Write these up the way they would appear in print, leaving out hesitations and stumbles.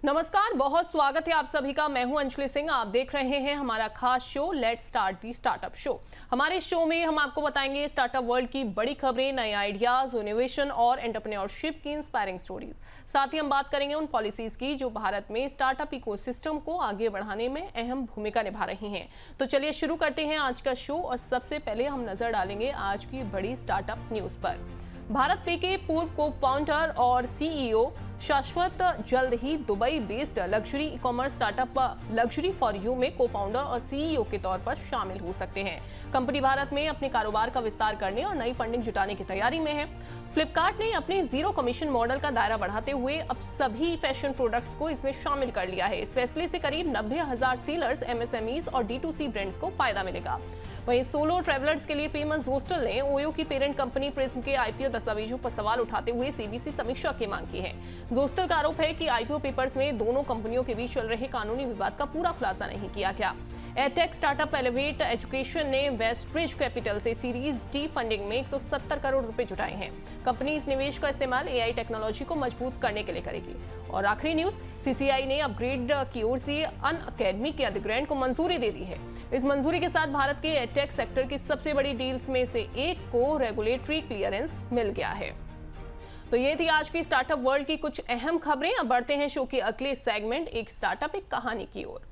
नमस्कार, बहुत स्वागत है आप सभी का। मैं हूं अंजलि सिंह। आप देख रहे हैं हमारा खास show let's start the startup show. हमारे शो में हम आपको बताएंगे स्टार्टअप वर्ल्ड की बड़ी खबरें, नए आइडियाज, इनोवेशन और एंटरप्रेन्योरशिप की इंस्पायरिंग स्टोरीज। साथ ही हम बात करेंगे उन पॉलिसीज की जो भारत में स्टार्टअप इकोसिस्टम को आगे बढ़ाने में अहम भूमिका निभा रही हैं। तो चलिए शुरू करते हैं आज का शो और सबसे पहले हम नजर डालेंगे आज की बड़ी स्टार्टअप न्यूज पर। भारत पे के पूर्व को फाउंडर और सीईओ शाश्वत जल्द ही Dubai based luxury e commerce startup luxury for you में को फाउंडर और सीईओ के तौर पर शामिल हो सकते हैं। कंपनी भारत में अपने कारोबार का विस्तार करने और नई फंडिंग जुटाने की तैयारी में है। फ्लिपकार्ट ने अपने जीरो कमीशन मॉडल का दायरा बढ़ाते हुए अब सभी फैशन प्रोडक्ट्स को इसमें शामिल कर लिया है। इस फैसले से करीब 90,000 सेलर्स, एमएसएमईज और D2C ब्रांड्स को फायदा मिलेगा। वहीं सोलो ट्रैवलर्स के लिए फेमस होस्टल ने ओयो की पेरेंट कंपनी प्रिज्म के आईपीओ दस्तावेजों पर सवाल उठाते हुए सीबीसी समीक्षा की मांग की है। होस्टल का आरोप है कि आईपीओ पेपर्स में दोनों कंपनियों के बीच चल रहे कानूनी विवाद का पूरा खुलासा नहीं किया गया। एडटेक स्टार्टअप एलिवेट एजुकेशन ने वेस्टब्रिज कैपिटल से सीरीज डी फंडिंग में 170 करोड़ रुपए जुटाए हैं। कंपनी इस निवेश का इस्तेमाल एआई टेक्नोलॉजी को मजबूत करने के लिए करेगी। और आखिरी न्यूज, सीसीआई ने अपग्रेड की ओर से अन अकेडमी के अधिग्रहण को मंजूरी दे दी है। इस मंजूरी के साथ भारत के एडटेक सेक्टर की सबसे बड़ी डील्स में से एक को रेगुलेटरी क्लियरेंस मिल गया है। तो ये थी आज की स्टार्टअप वर्ल्ड की कुछ अहम खबरें। अब बढ़ते हैं शो के अगले सेगमेंट, एक स्टार्टअप एक कहानी की ओर।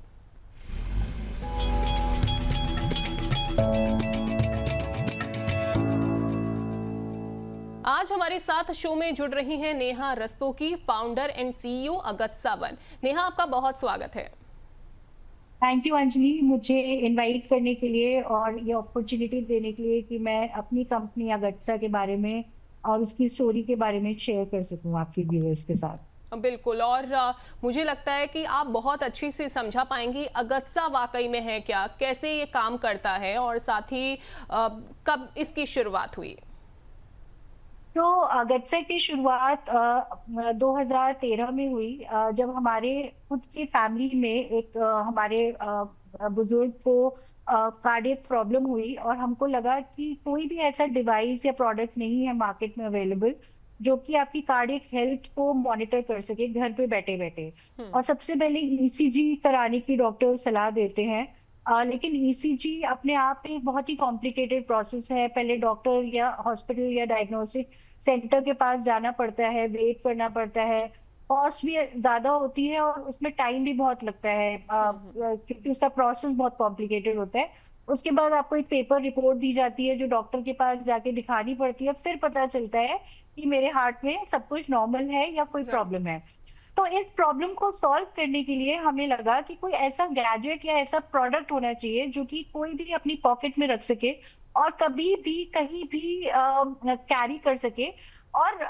आज हमारे साथ शो में जुड़ रही हैं Neha Rastogi, founder and CEO Agatsa one. Neha, आपका बहुत स्वागत है। थैंक यू अंजलि, मुझे इनवाइट करने के लिए और ये अपॉर्चुनिटी देने के लिए कि मैं अपनी कंपनी अगत्सा के बारे में और उसकी स्टोरी के बारे में शेयर कर सकूं आपके व्यूअर्स के साथ। बिल्कुल, और मुझे लगता है कि आप बहुत अच्छी से समझा पाएंगी अगत्सा वाकई में है क्या, कैसे ये काम करता है और साथ ही कब इसकी शुरुआत हुई। तो अगत्सा की शुरुआत 2013 में हुई, जब हमारे खुद की फैमिली में एक हमारे बुजुर्ग को कार्डियक प्रॉब्लम हुई और हमको लगा कि कोई भी ऐसा डिवाइस या प्रोडक्ट नहीं है मार्केट में अवेलेबल जो कि आपकी कार्डियक हेल्थ को मॉनिटर कर सके घर पे बैठे बैठे। और सबसे पहले ईसीजी कराने की डॉक्टर सलाह देते हैं, लेकिन ईसीजी अपने आप में एक बहुत ही कॉम्प्लिकेटेड प्रोसेस है। पहले डॉक्टर या हॉस्पिटल या डायग्नोस्टिक सेंटर के पास जाना पड़ता है, वेट करना पड़ता है, कॉस्ट भी ज्यादा होती है और उसमें टाइम भी बहुत लगता है, क्योंकि उसका प्रोसेस बहुत कॉम्प्लिकेटेड होता है। उसके बाद आपको एक पेपर रिपोर्ट दी जाती है जो डॉक्टर के पास जाके दिखानी पड़ती है, फिर पता चलता है कि मेरे हार्ट में सब कुछ नॉर्मल है या कोई प्रॉब्लम है। तो इस प्रॉब्लम को सॉल्व करने के लिए हमें लगा कि कोई ऐसा गैजेट या ऐसा प्रोडक्ट होना चाहिए जो कि कोई भी अपनी पॉकेट में रख सके और कभी भी कहीं भी कैरी कर सके। और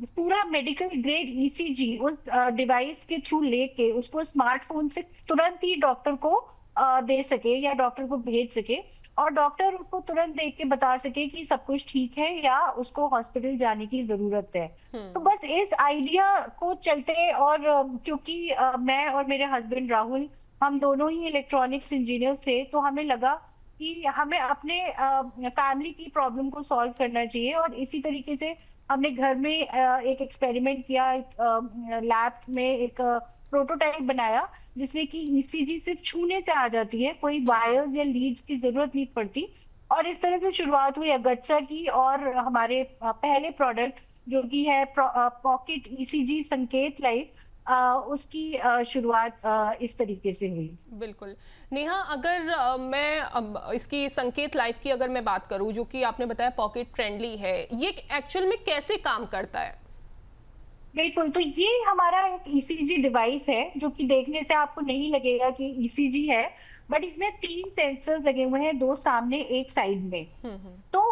पूरा मेडिकल ग्रेड ईसीजी उस डिवाइस के थ्रू लेके उसको स्मार्टफोन से तुरंत ही डॉक्टर को दे सके या डॉक्टर को भेज सके और डॉक्टर उसको तुरंत देख के बता सके कि सब कुछ ठीक है या उसको हॉस्पिटल जाने की जरूरत है। तो बस इस आइडिया को चलते और क्योंकि मैं और मेरे हस्बैंड राहुल हम दोनों ही इलेक्ट्रॉनिक्स इंजीनियर्स थे, तो हमें लगा कि हमें अपने फैमिली की प्रॉब्लम को सॉल्व करना चाहिए। और इसी तरीके से हमने घर में एक एक्सपेरिमेंट किया, लैब में एक प्रोटोटाइप बनाया जिसमें कि ईसीजी सिर्फ छूने से आ जाती है, कोई वायर्स या लीड्स की जरूरत नहीं पड़ती। और इस तरह से शुरुआत हुई अगत्सा की। और हमारे पहले प्रोडक्ट जो कि है पॉकेट ईसीजी संकेत लाइफ, उसकी शुरुआत इस तरीके से हुई। बिल्कुल नेहा, अगर मैं इसकी संकेत लाइफ की अगर मैं बात करूं, जो कि आपने बताया पॉकेट फ्रेंडली है, ये एक्चुअल में कैसे काम करता है। बिल्कुल, तो ये हमारा एक ईसीजी डिवाइस है जो कि देखने से आपको नहीं लगेगा कि ईसीजी है, बट इसमें 3 सेंसर्स लगे हुए हैं, 2 सामने एक साइड में। तो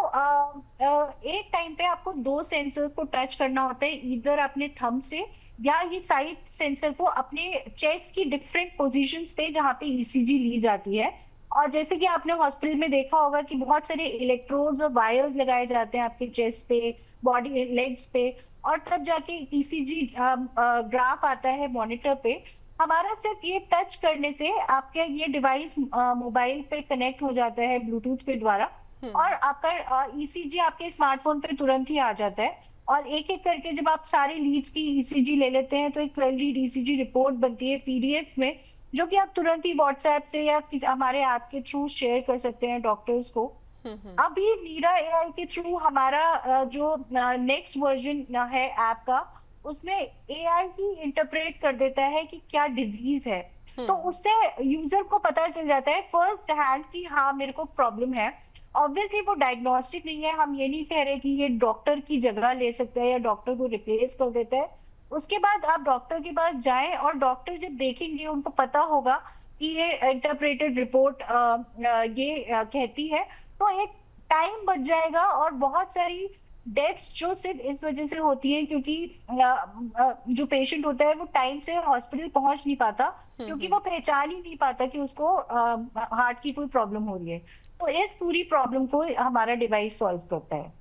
एक टाइम पे आपको 2 सेंसर्स को टच करना होता है, इधर अपने थंब से या ये साइड सेंसर को अपने चेस्ट की डिफरेंट पोजीशंस पे जहाँ पे ईसीजी ली जाती है। और जैसे कि आपने हॉस्पिटल में देखा होगा कि बहुत सारे इलेक्ट्रोड्स और वायर्स लगाए जाते हैं आपके चेस्ट पे, बॉडी लेग्स पे, और तब जाके ईसीजी ग्राफ आता है मॉनिटर पे। हमारा सिर्फ ये टच करने से आपके ये डिवाइस मोबाइल पे कनेक्ट हो जाता है ब्लूटूथ के द्वारा, और आपका ईसीजी आपके स्मार्टफोन पे तुरंत ही आ जाता है। और एक एक करके जब आप सारे लीड्स की ईसीजी ले लेते हैं तो एक 12 लीड ईसीजी रिपोर्ट बनती है पीडीएफ में, जो कि आप तुरंत ही व्हाट्सएप से या हमारे ऐप के थ्रू शेयर कर सकते हैं डॉक्टर्स को। अभी नीरा एआई के थ्रू हमारा जो नेक्स्ट वर्जन है ऐप का, उसमें एआई ही इंटरप्रेट कर देता है कि क्या डिजीज है। तो उससे यूजर को पता चल जाता है फर्स्ट हैंड कि हाँ मेरे को प्रॉब्लम है। ऑब्वियसली वो डायग्नोस्टिक नहीं है, हम ये नहीं कह रहे कि ये डॉक्टर की जगह ले सकता है या डॉक्टर को रिप्लेस कर देता है। उसके बाद आप डॉक्टर के पास जाएं और डॉक्टर जब देखेंगे उनको पता होगा कि ये इंटरप्रेटेड रिपोर्ट कहती है, तो एक टाइम बच जाएगा। और बहुत सारी डेथ्स जो सिर्फ इस वजह से होती है क्योंकि जो पेशेंट होता है वो टाइम से हॉस्पिटल पहुंच नहीं पाता, क्योंकि वो पहचान ही नहीं पाता कि उसको हार्ट की कोई प्रॉब्लम हो रही है। तो इस पूरी प्रॉब्लम को हमारा डिवाइस सॉल्व करता है।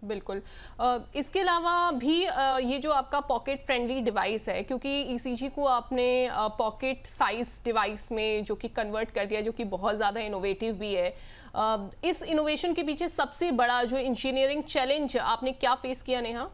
बिल्कुल। इसके अलावा भी ये जो आपका पॉकेट फ्रेंडली डिवाइस है, क्योंकि ईसीजी को आपने पॉकेट साइज डिवाइस में जो कि कन्वर्ट कर दिया, जो कि बहुत ज़्यादा इनोवेटिव भी है। इस इनोवेशन के पीछे सबसे बड़ा जो इंजीनियरिंग चैलेंज आपने क्या फेस किया नेहा?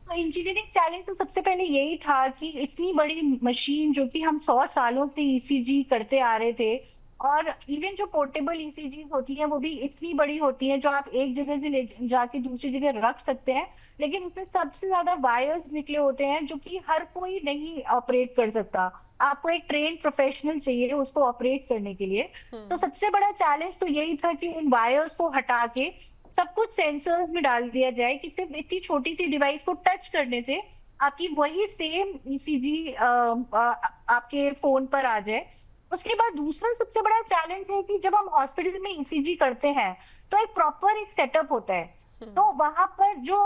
तो इंजीनियरिंग चैलेंज तो सबसे पहले यही था कि इतनी बड़ी मशीन जो कि हम 100 सालों से ईसीजी करते आ रहे थे, और इवन जो पोर्टेबल ईसीजी होती है वो भी इतनी बड़ी होती है जो आप एक जगह से ले जाके दूसरी जगह रख सकते हैं, लेकिन उसमें सबसे ज्यादा वायर्स निकले होते हैं जो कि हर कोई नहीं ऑपरेट कर सकता। आपको एक ट्रेन प्रोफेशनल चाहिए उसको ऑपरेट करने के लिए। तो सबसे बड़ा चैलेंज तो यही था कि उन वायर्स को हटा के सब कुछ सेंसर्स में डाल दिया जाए कि सिर्फ इतनी छोटी सी डिवाइस को टच करने से आपकी वही सेम ईसीजी आपके फोन पर आ जाए। उसके बाद दूसरा सबसे बड़ा चैलेंज है कि जब हम हॉस्पिटल में ईसीजी करते हैं तो एक प्रॉपर एक सेटअप होता है। तो वहां पर जो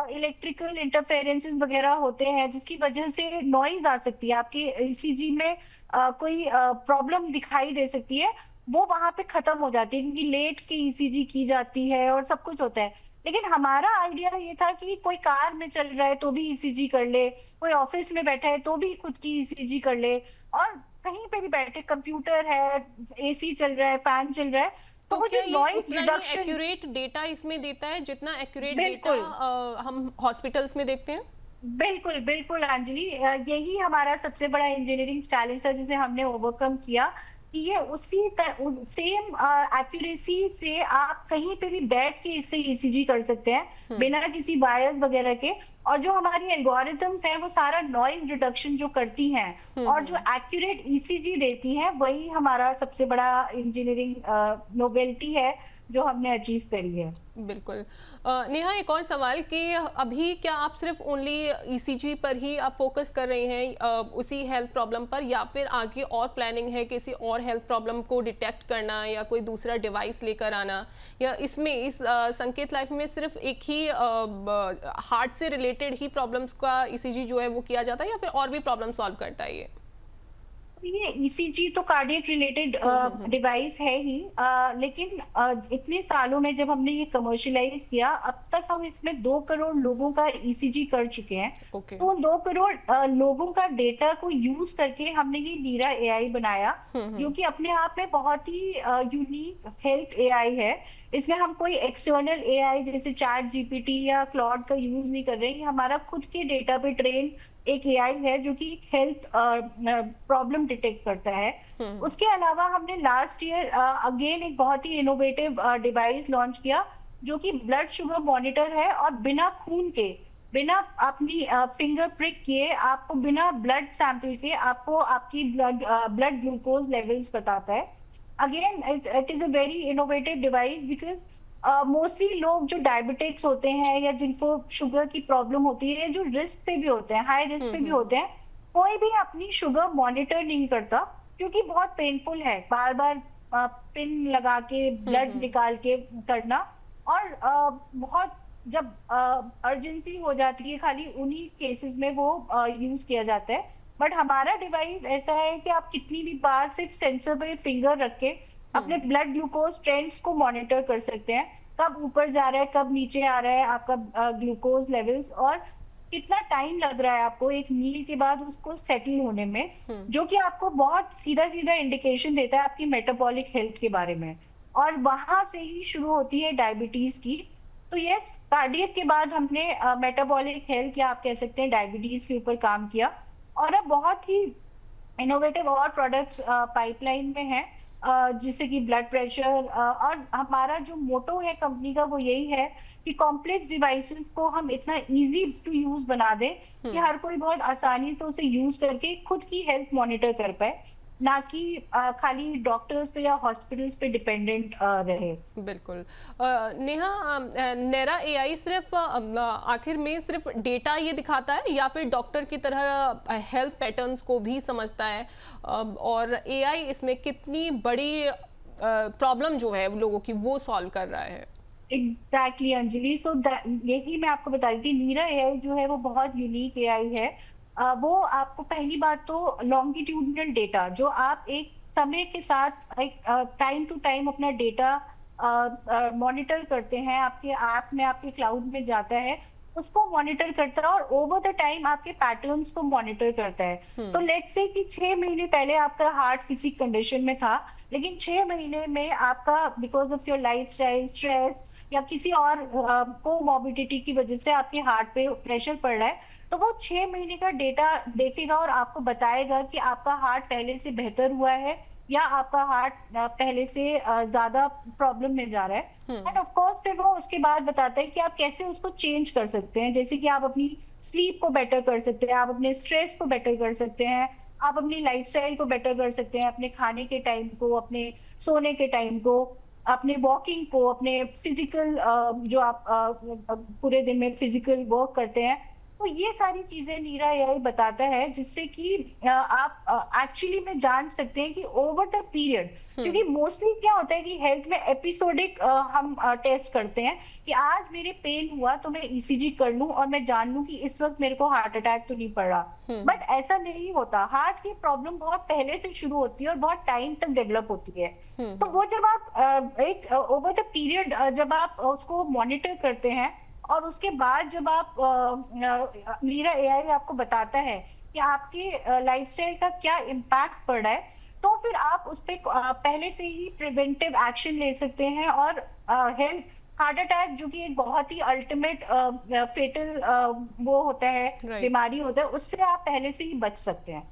इलेक्ट्रिकल इंटरफेरेंसेस वगैरह होते हैं जिसकी वजह से नॉइज आ सकती है, आपके ईसीजी में कोई प्रॉब्लम दिखाई दे सकती है, वो वहां पे खत्म हो जाती है क्योंकि लेट के ईसीजी की जाती है और सब कुछ होता है। लेकिन हमारा आइडिया ये था कि कोई कार में चल रहा है तो भी ईसीजी कर ले, कोई ऑफिस में बैठा है तो भी खुद की ईसीजी कर ले, और कहीं पे भी बैठे, कंप्यूटर है, एसी चल रहा है, फैन चल रहा है, तो वो जो नॉइज रिडक्शन एक्यूरेट डेटा इसमें देता है जितना एक्यूरेट डेटा बिल्कुल हम हॉस्पिटल्स में देखते हैं? बिल्कुल बिल्कुल अंजलि, यही हमारा सबसे बड़ा इंजीनियरिंग चैलेंज था जिसे हमने ओवरकम किया कि ये उसी सेम एक्यूरेसी से आप कहीं पे भी बैठ के इससे ईसीजी कर सकते हैं बिना किसी वायर्स वगैरह के। और जो हमारी एल्गोरिथम्स हैं वो सारा नॉइज रिडक्शन जो करती हैं और जो एक्यूरेट ईसीजी देती हैं, वही हमारा सबसे बड़ा इंजीनियरिंग नोवेल्टी है जो हमने अचीव करी है। बिल्कुल। नेहा, एक और सवाल कि अभी क्या आप सिर्फ ओनली ईसीजी पर ही आप फोकस कर रहे हैं उसी हेल्थ प्रॉब्लम पर, या फिर आगे और प्लानिंग है किसी और हेल्थ प्रॉब्लम को डिटेक्ट करना या कोई दूसरा डिवाइस लेकर आना, या इसमें इस संकेत लाइफ में सिर्फ एक ही हार्ट से रिलेटेड ही प्रॉब्लम्स का ईसीजी जो है वो किया जाता है, या फिर और भी प्रॉब्लम सॉल्व करता है ये? ये ईसीजी तो कार्डियक रिलेटेड डिवाइस है ही, लेकिन इतने सालों में जब हमने ये कमर्शियलाइज किया, अब तक हम इसमें 2 करोड़ लोगों का ईसीजी कर चुके हैं। तो 2 करोड़ लोगों का डेटा को यूज करके हमने ये नीरा एआई बनाया, जो कि अपने आप में बहुत ही यूनिक हेल्थ एआई है। इसमें हम कोई एक्सटर्नल एआई जैसे चैट जीपीटी या क्लॉड का यूज नहीं कर रहे हैं। हमारा खुद के डेटा पे ट्रेन एक एआई है जो कि हेल्थ प्रॉब्लम डिटेक्ट करता है। उसके अलावा हमने लास्ट ईयर अगेन एक बहुत ही इनोवेटिव डिवाइस लॉन्च किया जो कि ब्लड शुगर मॉनिटर है, और बिना खून के, बिना अपनी फिंगर प्रिक किए, आपको बिना ब्लड सैंपल के आपको आपकी ब्लड ग्लूकोज लेवल्स बताता है। Again it is a very innovative device because mostly लोग जो डायबिटिक्स होते हैं या जिनको शुगर की प्रॉब्लम होती है, जो रिस्क पे भी होते हैं, हाई रिस्क पे भी होते हैं, कोई भी अपनी शुगर मॉनिटर नहीं करता क्योंकि बहुत पेनफुल है बार बार पिन लगा के ब्लड निकाल के करना। और बहुत जब अर्जेंसी हो जाती है खाली उन्हीं केसेस में वो यूज किया जाता है। बट हमारा डिवाइस ऐसा है कि आप कितनी भी बार सिर्फ सेंसर पे फिंगर रख के अपने ब्लड ग्लूकोज ट्रेंड्स को मॉनिटर कर सकते हैं, कब ऊपर जा रहा है, कब नीचे आ रहा है आपका ग्लूकोज लेवल्स, और कितना टाइम लग रहा है आपको एक मील के बाद उसको सेटल होने में, जो कि आपको बहुत सीधा सीधा इंडिकेशन देता है आपकी मेटाबॉलिक हेल्थ के बारे में। और वहां से ही शुरू होती है डायबिटीज की। तो यस, कार्डियक के बाद हमने मेटाबॉलिक हेल्थ या आप कह सकते हैं डायबिटीज के ऊपर काम किया, और अब बहुत ही इनोवेटिव और प्रोडक्ट्स पाइपलाइन में हैं, जैसे कि ब्लड प्रेशर, और हमारा जो मोटो है कंपनी का वो यही है कि कॉम्प्लेक्स डिवाइसेस को हम इतना इजी टू यूज बना दें कि हर कोई बहुत आसानी से उसे यूज करके खुद की हेल्थ मॉनिटर कर पाए, ना कि खाली डॉक्टर्स पे या हॉस्पिटल्स पे डिपेंडेंट रहे। बिल्कुल। नेहा, नेरा एआई सिर्फ आखिर में सिर्फ डेटा ये दिखाता है या फिर डॉक्टर की तरह हेल्थ पैटर्न्स को भी समझता है? और एआई इसमें कितनी बड़ी प्रॉब्लम जो है लोगों की वो सॉल्व कर रहा है? एग्जैक्टली अंजलि, सो यही मैं आपको बता रही थी, नीरा एआई जो है वो बहुत यूनिक एआई है। वो आपको पहली बात तो लॉन्गिट्यूडनल डेटा जो आप एक समय के साथ एक टाइम टू टाइम अपना डेटा मॉनिटर करते हैं, आपके ऐप में आपके क्लाउड में जाता है, उसको मॉनिटर करता है और ओवर द टाइम आपके पैटर्न्स को मॉनिटर करता है। तो लेट्स से कि 6 महीने पहले आपका हार्ट किसी कंडीशन में था, लेकिन 6 महीने में आपका because of your lifestyle, stress या किसी और कोमॉर्बिडिटी की वजह से आपके हार्ट पे प्रेशर पड़ रहा है, तो वो 6 महीने का डेटा देखेगा और आपको बताएगा कि आपका हार्ट पहले से बेहतर हुआ है या आपका हार्ट पहले से ज्यादा प्रॉब्लम में जा रहा है। एंड ऑफ कोर्स फिर वो उसके बाद बताता है कि आप कैसे उसको चेंज कर सकते हैं, जैसे कि आप अपनी स्लीप को बेटर कर सकते हैं, आप अपने स्ट्रेस को बेटर कर सकते हैं, आप अपनी लाइफस्टाइल को बेटर कर सकते हैं, अपने खाने के टाइम को, अपने सोने के टाइम को, अपने वॉकिंग को, अपने फिजिकल जो आप पूरे दिन में फिजिकल वर्क करते हैं। तो ये सारी चीजें नीरा एआई बताता है, जिससे कि आप एक्चुअली में जान सकते हैं कि ओवर द पीरियड, क्योंकि मोस्टली क्या होता है कि हेल्थ में एपिसोडिक हम टेस्ट करते हैं कि आज मेरे पेन हुआ तो मैं ईसीजी कर लूं और मैं जान लूं कि इस वक्त मेरे को हार्ट अटैक तो नहीं पड़ रहा। बट ऐसा नहीं होता, हार्ट की प्रॉब्लम बहुत पहले से शुरू होती है और बहुत टाइम तक डेवलप होती है। तो वो जब आप एक ओवर द पीरियड जब आप उसको मॉनिटर करते हैं और उसके बाद जब आप नीरा एआई आपको बताता है कि आपके लाइफस्टाइल का क्या इम्पैक्ट पड़ रहा है, तो फिर आप उस पे पहले से ही प्रिवेंटिव एक्शन ले सकते हैं और हेल्थ हार्ट अटैक जो कि एक बहुत ही अल्टीमेट फेटल वो होता है, बीमारी होता है, उससे आप पहले से ही बच सकते हैं।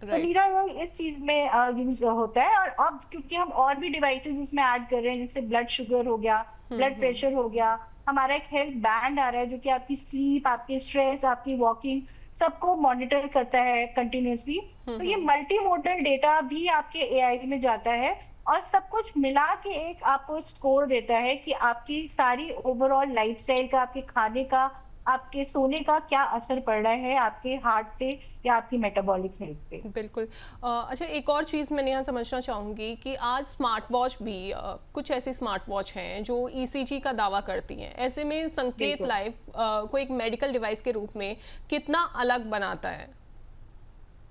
तो नीरा एआई इस चीज में यूज होता है। और अब क्योंकि हम और भी डिवाइसेस उसमें ऐड कर रहे हैं, जैसे ब्लड शुगर हो गया, ब्लड प्रेशर हो गया, हमारा एक हेल्थ बैंड आ रहा है जो कि आपकी स्लीप, आपकी स्ट्रेस, आपकी वॉकिंग सबको मॉनिटर करता है कंटिन्यूअसली। तो ये मल्टी मोडल डेटा भी आपके एआई में जाता है और सब कुछ मिला के एक आपको स्कोर देता है कि आपकी सारी ओवरऑल लाइफस्टाइल का, आपके खाने का, आपके सोने का क्या असर पड़ रहा है आपके हार्ट पे या आपकी मेटाबॉलिक हेल्थ पे। बिल्कुल। अच्छा, एक और चीज़ मैं यहाँ समझना चाहूँगी कि आज स्मार्ट वॉच भी कुछ ऐसी स्मार्ट वॉच हैं जो ईसीजी का दावा करती हैं। ऐसे में संकेत लाइफ को एक मेडिकल डिवाइस के रूप में कितना अलग बनाता है?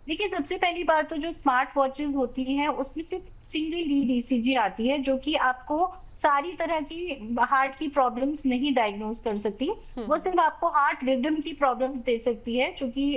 देखिए, सबसे पहली बात तो जो स्मार्ट वॉचेस होती हैं उसमें सिर्फ सिंगल लीड ईसीजी आती है, जो कि आपको सारी तरह की हार्ट की प्रॉब्लम्स नहीं डायग्नोज कर सकती। वो सिर्फ आपको हार्ट रिदम की प्रॉब्लम्स दे सकती है, जो कि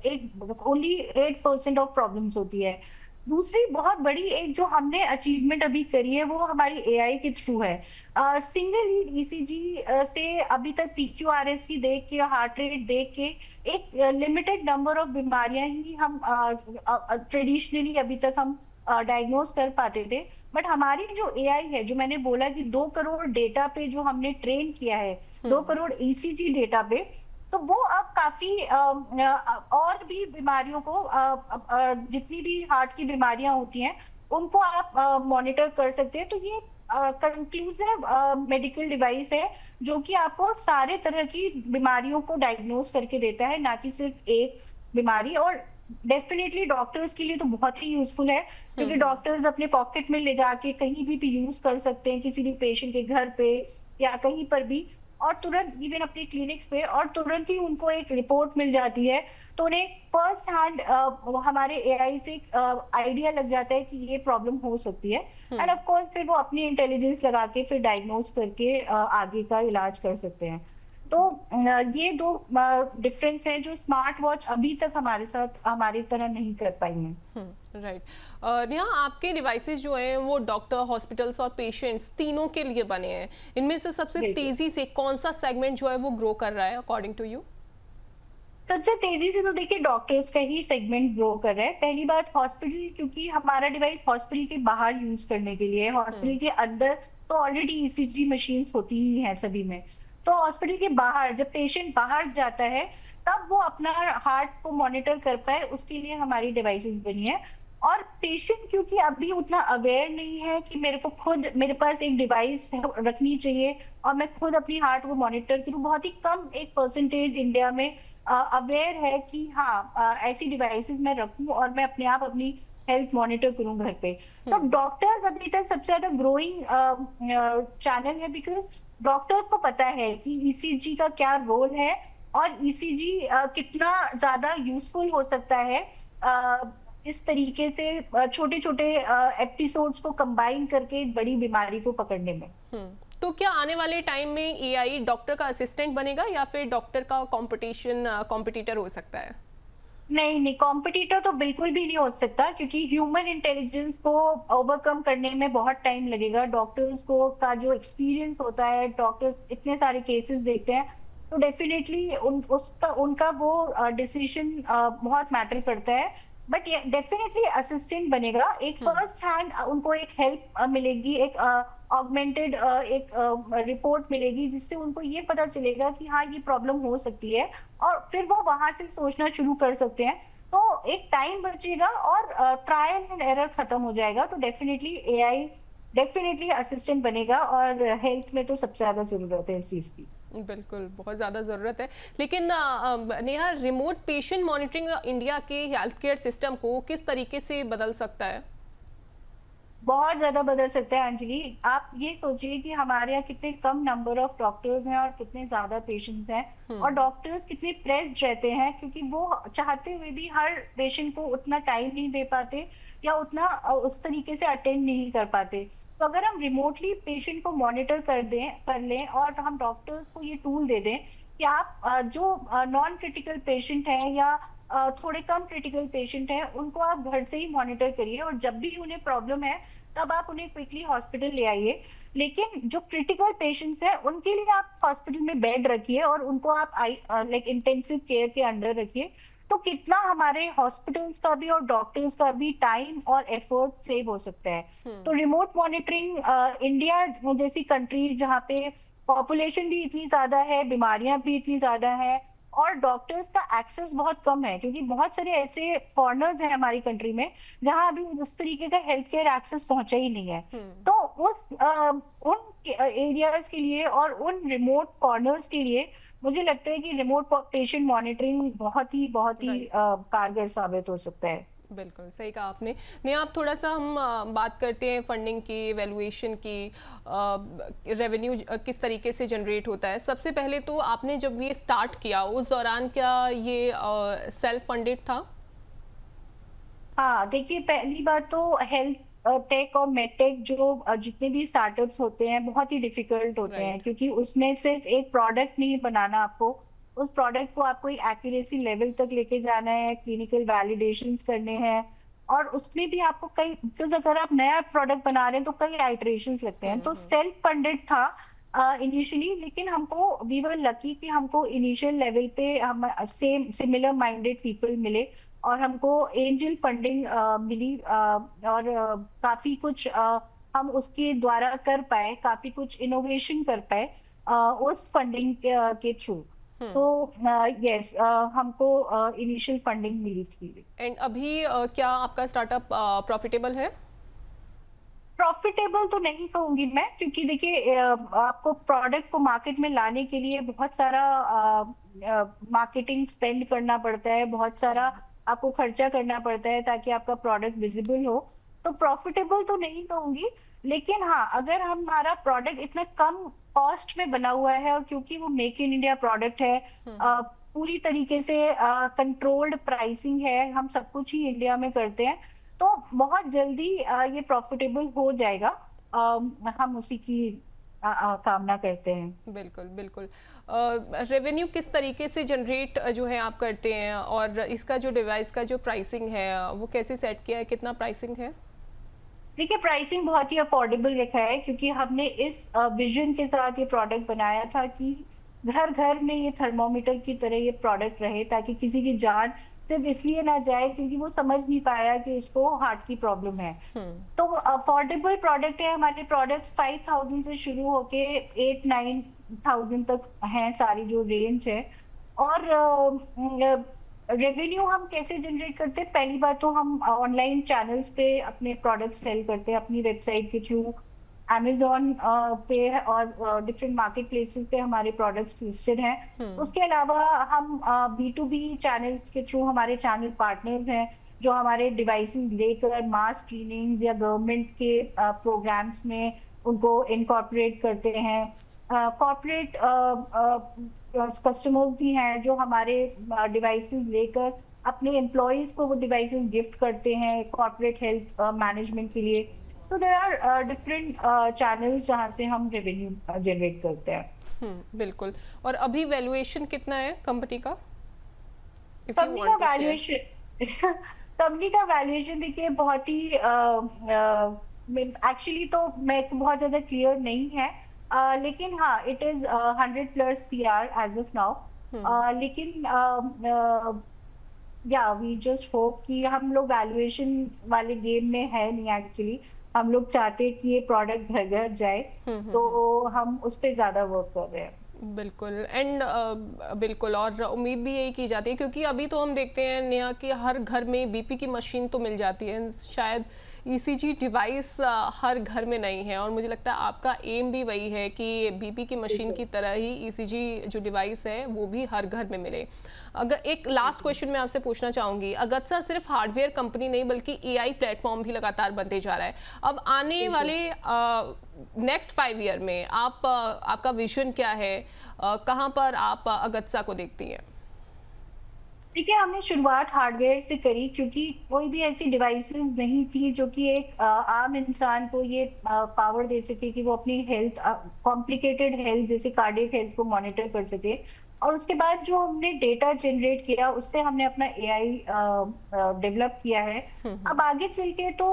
एक ओनली 8% ऑफ प्रॉब्लम्स होती है। दूसरी बहुत बड़ी एक जो हमने अचीवमेंट अभी करी है वो हमारी एआई के थ्रू है। सिंगल लीड ईसीजी से अभी तक पीक्यूआरएस देख के, हार्ट रेट देख के एक लिमिटेड नंबर ऑफ बीमारियां ही हम ट्रेडिशनली अभी तक हम डायग्नोज कर पाते थे। बट हमारी जो एआई है, जो मैंने बोला कि 2 करोड़ डेटा पे जो हमने ट्रेन किया है, 2 करोड़ ईसीजी डेटा पे, तो वो अब काफी और भी बीमारियों को जितनी भी हार्ट की बीमारियां होती हैं उनको आप मॉनिटर कर सकते हैं। तो ये कंक्लूसिव मेडिकल डिवाइस है जो कि आपको सारे तरह की बीमारियों को डायग्नोज करके देता है, ना कि सिर्फ एक बीमारी। और डेफिनेटली डॉक्टर्स के लिए तो बहुत ही यूजफुल है, क्योंकि डॉक्टर्स अपने पॉकेट में ले जाके कहीं भी यूज कर सकते हैं, किसी भी पेशेंट के घर पे या कहीं पर भी, और तुरंत इवन अपने क्लिनिक्स पे, और तुरंत ही उनको एक रिपोर्ट मिल जाती है। तो उन्हें फर्स्ट हैंड हमारे एआई से आइडिया लग जाता है कि ये प्रॉब्लम हो सकती है। एंड ऑफ कोर्स फिर वो अपनी इंटेलिजेंस लगा के फिर डायग्नोज करके आगे का इलाज कर सकते हैं। तो ये दो डिफरेंस है जो स्मार्ट वॉच अभी तक हमारे साथ हमारी तरह नहीं कर पाई है। राइट। नेहा, आपके डिवाइसेस जो हैं वो डॉक्टर, हॉस्पिटल्स और पेशेंट्स तीनों के लिए बने हैं। इनमें से सबसे बिल्कुल। तेजी से कौन सा सेगमेंट जो है वो ग्रो कर रहा है अकॉर्डिंग टू यू? सबसे तेजी से तो देखिए डॉक्टर्स का ही सेगमेंट ग्रो कर रहा है। पहली बात हॉस्पिटल, क्योंकि हमारा डिवाइस हॉस्पिटल के बाहर यूज करने के लिए है। हॉस्पिटल के अंदर तो ऑलरेडी ईसीजी मशीन्स होती ही हैं सभी में। तो हॉस्पिटल के बाहर जब पेशेंट बाहर जाता है तब वो अपना हार्ट को मॉनिटर कर पाए, उसके लिए हमारी डिवाइसेस बनी है। और पेशेंट क्योंकि अभी उतना अवेयर नहीं है कि मेरे को खुद मेरे पास एक डिवाइस रखनी चाहिए और मैं खुद अपनी हार्ट को मॉनिटर करूं, बहुत ही कम एक परसेंटेज इंडिया में अवेयर है कि हाँ ऐसी डिवाइसेस मैं रखूं और मैं अपने आप अपनी हेल्थ मॉनिटर करूं घर पे। तो डॉक्टर्स अभी तक सबसे ज्यादा ग्रोइंग चैनल है, बिकॉज डॉक्टर्स को पता है कि ईसीजी का क्या रोल है और ईसीजी कितना ज्यादा यूजफुल हो सकता है इस तरीके से छोटे छोटे एपिसोड्स को कंबाइन करके एक बड़ी बीमारी को पकड़ने में। तो क्या आने वाले टाइम में एआई डॉक्टर का असिस्टेंट बनेगा या फिर डॉक्टर का कॉम्पिटिटर हो सकता है? नहीं नहीं, कॉम्पिटिटर तो बिल्कुल भी नहीं हो सकता, क्योंकि ह्यूमन इंटेलिजेंस को ओवरकम करने में बहुत टाइम लगेगा। डॉक्टर्स को का जो एक्सपीरियंस होता है, डॉक्टर्स इतने सारे केसेस देखते हैं, तो डेफिनेटली उनका वो डिसीजन बहुत मैटर करता है। बट डेफिनेटली असिस्टेंट बनेगा। एक फर्स्ट हैंड उनको एक हेल्प मिलेगी, एक ऑगमेंटेड एक रिपोर्ट मिलेगी, जिससे उनको ये पता चलेगा कि हाँ ये प्रॉब्लम हो सकती है, और फिर वो वहां से सोचना शुरू कर सकते हैं। तो एक टाइम बचेगा और ट्रायल एंड एरर खत्म हो जाएगा। तो डेफिनेटली एआई डेफिनेटली असिस्टेंट बनेगा, और हेल्थ में तो सबसे ज्यादा जरूरत है इस चीज की। बिल्कुल, बहुत ज़्यादा ज़रूरत है। लेकिन Neha, remote patient monitoring India के हेल्थ केयर सिस्टम को किस तरीके से बदल सकता है? बहुत ज्यादा बदल सकता है अंजलि। आप ये सोचिए कि हमारे यहाँ कितने कम नंबर ऑफ डॉक्टर्स हैं और कितने ज्यादा पेशेंट्स हैं, और डॉक्टर्स कितने प्रेस्ड रहते हैं, क्योंकि वो चाहते हुए भी हर पेशेंट को उतना टाइम नहीं दे पाते या उतना उस तरीके से अटेंड नहीं कर पाते। तो अगर हम रिमोटली पेशेंट को मॉनिटर कर लें और हम डॉक्टर्स को ये टूल दे दें कि आप जो नॉन क्रिटिकल पेशेंट है या थोड़े कम क्रिटिकल पेशेंट हैं, उनको आप घर से ही मॉनिटर करिए, और जब भी उन्हें प्रॉब्लम है तब आप उन्हें क्विकली हॉस्पिटल ले आइए। लेकिन जो क्रिटिकल पेशेंट्स हैं उनके लिए आप हॉस्पिटल में बेड रखिए और उनको आप लाइक इंटेंसिव केयर के अंडर रखिए। तो कितना हमारे हॉस्पिटल्स का भी और डॉक्टर्स का भी टाइम और एफर्ट सेव हो सकता है। तो रिमोट मॉनिटरिंग इंडिया जैसी कंट्री जहाँ पे पॉपुलेशन भी इतनी ज्यादा है, बीमारियां भी इतनी ज्यादा है, और डॉक्टर्स का एक्सेस बहुत कम है, क्योंकि बहुत सारे ऐसे कॉर्नर्स हैं हमारी कंट्री में जहां अभी उस तरीके का हेल्थ केयर एक्सेस पहुंचा ही नहीं है। तो उन एरियाज के लिए और उन रिमोट कॉर्नर्स के लिए मुझे लगता है कि रिमोट पेशेंट मॉनिटरिंग बहुत ही कारगर साबित हो सकता है। बिल्कुल सही कहा आपने। नहीं, आप थोड़ा सा हम बात करते हैं फंडिंग की, वैल्यूएशन की, रेवेन्यू किस तरीके से जनरेट होता है। सबसे पहले तो आपने जब ये स्टार्ट किया उस दौरान क्या ये सेल्फ फंडेड था? हाँ देखिए, पहली बात तो हेल्थ टेक और मेडटेक जो जितने भी स्टार्टअप्स होते हैं बहुत ही डिफिकल्ट होते हैं, राइट। क्योंकि उसमें सिर्फ एक प्रोडक्ट नहीं बनाना आपको, उस प्रोडक्ट को आपको एक एक्यूरेसी लेवल तक लेके जाना है, क्लिनिकल वैलिडेशंस करने हैं, और उसमें भी आपको कई, क्योंकि अगर आप नया प्रोडक्ट बना रहे हैं तो कई आइटरेशंस लगते हैं। तो सेल्फ फंडेड था इनिशियली, लेकिन हमको वी वर लकी कि हमको इनिशियल लेवल पे हम सेम सिमिलर माइंडेड पीपल मिले, और हमको एंजल फंडिंग मिली, और काफी कुछ हम उसके द्वारा कर पाए, काफी कुछ इनोवेशन कर पाए उस फंडिंग के थ्रू। तो यस, हमको इनिशियल फंडिंग मिली थी। एंड अभी क्या आपका स्टार्टअप प्रॉफिटेबल है? प्रॉफिटेबल तो नहीं कहूंगी मैं, क्योंकि देखिए आपको प्रोडक्ट को मार्केट में लाने के लिए बहुत सारा मार्केटिंग स्पेंड करना पड़ता है, बहुत सारा आपको खर्चा करना पड़ता है ताकि आपका प्रोडक्ट विजिबल हो। तो प्रॉफिटेबल तो नहीं कहूंगी, लेकिन हाँ अगर हमारा प्रोडक्ट इतना कम कॉस्ट में बना हुआ है, और क्योंकि वो मेक इन इंडिया प्रोडक्ट है, पूरी तरीके से कंट्रोल्ड प्राइसिंग है, हम सब कुछ ही इंडिया में करते हैं, तो बहुत जल्दी ये प्रॉफिटेबल हो जाएगा। हम उसी की कामना करते हैं। बिल्कुल बिल्कुल। रेवेन्यू किस तरीके से जनरेट जो है आप करते हैं, और इसका जो डिवाइस का जो प्राइसिंग है वो कैसे सेट किया है, कितना प्राइसिंग है? देखिए, प्राइसिंग बहुत ही अफोर्डेबल रखा है, क्योंकि हमने इस विजन के साथ ये प्रोडक्ट बनाया था कि घर घर में ये थर्मोमीटर की तरह ये प्रोडक्ट रहे, ताकि किसी की जान सिर्फ इसलिए ना जाए क्योंकि वो समझ नहीं पाया कि इसको हार्ट की प्रॉब्लम है। तो अफोर्डेबल प्रोडक्ट है। हमारे प्रोडक्ट्स 5000 से शुरू होके 8-9,000 तक हैं, सारी जो रेंज है। और रेवेन्यू हम कैसे जनरेट करते हैं? पहली बात तो हम ऑनलाइन चैनल्स पे अपने प्रोडक्ट सेल करते हैं, अपनी वेबसाइट के थ्रू, अमेजोन पे और डिफरेंट मार्केट प्लेसेस पे हमारे प्रोडक्ट्स लिस्टेड हैं। उसके अलावा हम B2B चैनल्स के थ्रू, हमारे चैनल पार्टनर्स हैं जो हमारे डिवाइसेस लेकर मास ट्रेनिंग या गवर्नमेंट के प्रोग्राम्स में उनको इनकॉर्पोरेट करते हैं। कॉर्पोरेट कस्टमर्स भी हैं जो हमारे डिवाइसेस लेकर अपने एम्प्लॉयज को वो डिवाइसेस गिफ्ट करते हैं कॉर्पोरेट हेल्थ मैनेजमेंट के लिए। तो देयर आर डिफरेंट चैनल्स जहां से हम रेवेन्यू जनरेट करते हैं। बिल्कुल। और अभी वैल्यूएशन कितना है कंपनी का? कंपनी का वैल्यूएशन कंपनी का वैल्यूएशन देखिए, बहुत ही एक्चुअली तो मैं बहुत ज्यादा क्लियर नहीं है, लेकिन हाँ, it is 100+ CR as of now. लेकिन या वी जस्ट होप कि हम लोग वैल्यूएशन वाले गेम में है नहीं एक्चुअली। हम लोग चाहते हैं कि ये प्रोडक्ट घर घर जाए, तो हम उस पर ज्यादा वर्क कर रहे हैं। बिल्कुल। एंड बिल्कुल, और उम्मीद भी यही की जाती है, क्योंकि अभी तो हम देखते हैं नेहा कि हर घर में बीपी की मशीन तो मिल जाती है, शायद ECG डिवाइस हर घर में नहीं है। और मुझे लगता है आपका एम भी वही है कि बीपी की मशीन की तरह ही ECG जो डिवाइस है वो भी हर घर में मिले। अगर एक लास्ट क्वेश्चन मैं आपसे पूछना चाहूँगी, अगत्सा सिर्फ हार्डवेयर कंपनी नहीं बल्कि AI प्लेटफॉर्म भी लगातार बनते जा रहा है। अब आने वाले नेक्स्ट 5 ईयर में आपका विजन क्या है? कहाँ पर आप अगत्सा को देखती हैं? देखिए, हमने शुरुआत हार्डवेयर से करी, क्योंकि कोई भी ऐसी डिवाइसेस नहीं थी जो कि एक आम इंसान को ये पावर दे सके कि वो अपनी हेल्थ, कॉम्प्लिकेटेड हेल्थ जैसे कार्डियक हेल्थ को मॉनिटर कर सके। और उसके बाद जो हमने डेटा जनरेट किया, उससे हमने अपना AI डेवलप किया है। अब आगे चल के तो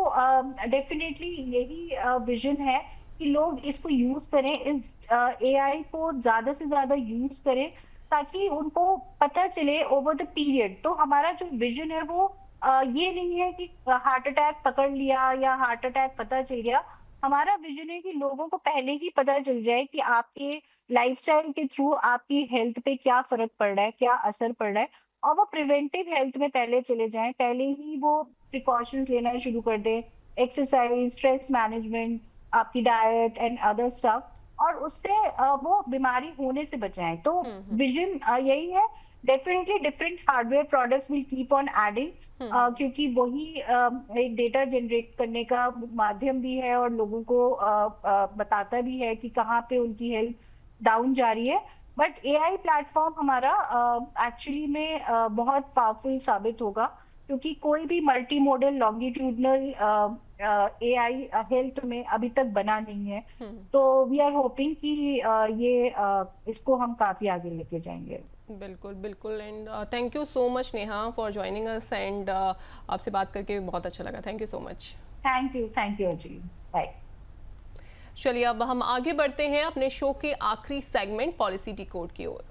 डेफिनेटली यही विजन है कि लोग इसको यूज करें, इस AI को ज्यादा से ज्यादा यूज करें, ताकि उनको पता चले ओवर द पीरियड। तो हमारा जो विजन है वो ये नहीं है कि हार्ट अटैक पकड़ लिया या हार्ट अटैक पता चल गया। हमारा विजन है कि लोगों को पहले ही पता चल जाए कि आपके लाइफस्टाइल के थ्रू आपकी हेल्थ पे क्या फर्क पड़ रहा है, क्या असर पड़ रहा है, और वो प्रिवेंटिव हेल्थ में पहले चले जाएं, पहले ही वो प्रिकॉशंस लेना शुरू कर दें, एक्सरसाइज, स्ट्रेस मैनेजमेंट, आपकी डाइट एंड अदर स्टफ, और उससे वो बीमारी होने से बचाएं। तो विजन यही है। Definitely different hardware products will keep on adding, क्योंकि वही एक डेटा जनरेट करने का माध्यम भी है और लोगों को बताता भी है कि कहाँ पे उनकी हेल्थ डाउन जा रही है। बट AI प्लेटफॉर्म हमारा एक्चुअली में बहुत पावरफुल साबित होगा, क्योंकि कोई भी multi modal longitudinal AI health में अभी तक बना नहीं है। तो वी आर होपिंग कि ये इसको हम काफी आगे लेके जाएंगे। बिल्कुल बिल्कुल। And thank you so much Neha for joining us, and आपसे बात करके बहुत अच्छा लगा। Thank you so much. Thank you अर्जी। बाय। चलिए, अब हम आगे बढ़ते हैं अपने शो के आखिरी सेगमेंट पॉलिसी डिकोड की ओर।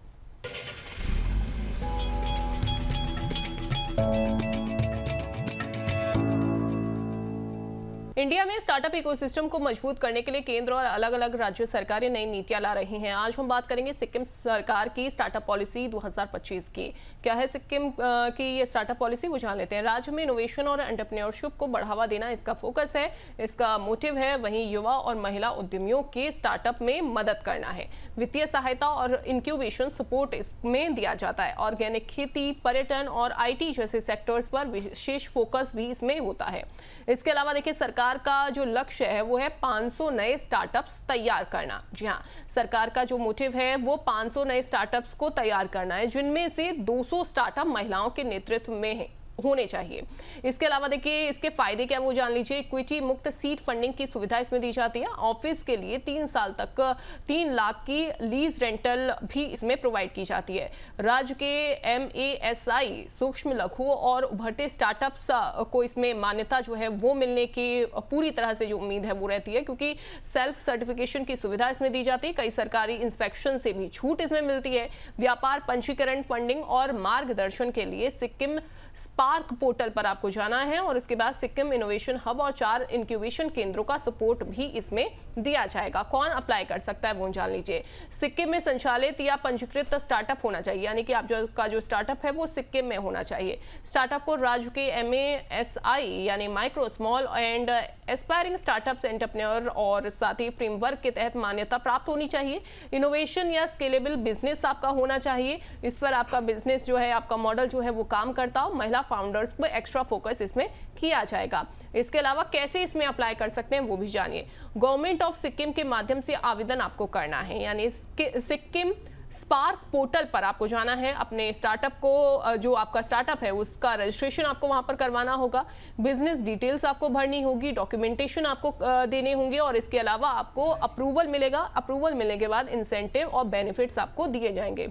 इंडिया में स्टार्टअप इकोसिस्टम को मजबूत करने के लिए केंद्र और अलग अलग राज्य सरकारें नई नीतियां ला रही हैं। आज हम बात करेंगे सिक्किम सरकार की स्टार्टअप पॉलिसी 2025 की। क्या है सिक्किम की ये स्टार्टअप पॉलिसी, वो जान लेते हैं। राज्य में इनोवेशन और एंटरप्रेन्योरशिप को बढ़ावा देना इसका फोकस है, इसका मोटिव है। वहीं युवा और महिला उद्यमियों के स्टार्टअप में मदद करना है। वित्तीय सहायता और इंक्यूबेशन सपोर्ट इसमें दिया जाता है। ऑर्गेनिक खेती, पर्यटन और IT जैसे सेक्टर्स पर विशेष फोकस भी इसमें होता है। इसके अलावा देखिए, सरकार का जो लक्ष्य है वो है 500 नए स्टार्टअप्स तैयार करना। जी हाँ, सरकार का जो मोटिव है वो 500 नए स्टार्टअप्स को तैयार करना है, जिनमें से 200 स्टार्टअप महिलाओं के नेतृत्व में है होने चाहिए। इसके अलावा देखिए इसके फायदे क्या वो जान लीजिए। इक्विटी मुक्त सीड फंडिंग की सुविधा इसमें दी जाती है। ऑफिस के लिए 3 साल तक 3 लाख की लीज रेंटल भी इसमें प्रोवाइड की जाती है। राज्य के MASI सूक्ष्म लघु और उभरते स्टार्टअप्स को इसमें मान्यता जो है वो मिलने की पूरी तरह से जो उम्मीद है वो रहती है, क्योंकि सेल्फ सर्टिफिकेशन की सुविधा इसमें दी जाती है। कई सरकारी इंस्पेक्शन से भी छूट इसमें मिलती है। व्यापार पंजीकरण, फंडिंग और मार्गदर्शन के लिए सिक्किम स्पार्क पोर्टल पर आपको जाना है और इसके बाद सिक्किम इनोवेशन हब और 4 इंक्यूबेशन केंद्रों का सपोर्ट भी इसमें दिया जाएगा। कौन अप्लाई कर सकता है वो जान लीजिए। सिक्किम में संचालित या पंजीकृत स्टार्टअप होना चाहिए, यानी कि आप जो स्टार्टअप है वो सिक्किम में होना चाहिए। स्टार्टअप को राज्य के MASI यानी micro small and aspiring startups entrepreneur और साथ ही फ्रेमवर्क के तहत मान्यता प्राप्त होनी चाहिए। इनोवेशन या स्केलेबल बिजनेस आपका होना चाहिए। इस पर आपका बिजनेस जो है, आपका मॉडल जो है वो काम करता हो। महिला फाउंडर्स पर एक्स्ट्रा फोकस इसमें किया जाएगा। इसके अलावा कैसे इसमें अप्लाई कर सकते हैं वो भी जानिए। गवर्नमेंट ऑफ सिक्किम के माध्यम से आवेदन आपको करना है, यानी सिक्किम स्पार्क पोर्टल पर आपको जाना है। अपने स्टार्टअप को, जो आपका स्टार्टअप है उसका रजिस्ट्रेशन आपको वहां पर करवाना होगा। बिजनेस डिटेल्स आपको भरनी होगी, डॉक्यूमेंटेशन आपको देने होंगे और इसके अलावा आपको अप्रूवल मिलेगा। अप्रूवल मिलने के बाद इंसेंटिव और बेनिफिट्स आपको दिए जाएंगे।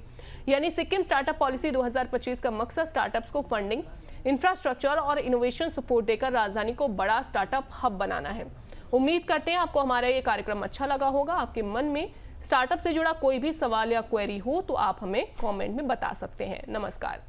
यानी सिक्किम स्टार्टअप पॉलिसी 2025 का मकसद स्टार्टअप्स को फंडिंग, इंफ्रास्ट्रक्चर और इनोवेशन सपोर्ट देकर राजधानी को बड़ा स्टार्टअप हब बनाना है। उम्मीद करते हैं आपको हमारा ये कार्यक्रम अच्छा लगा होगा। आपके मन में स्टार्टअप से जुड़ा कोई भी सवाल या क्वेरी हो तो आप हमें कमेंट में बता सकते हैं। नमस्कार।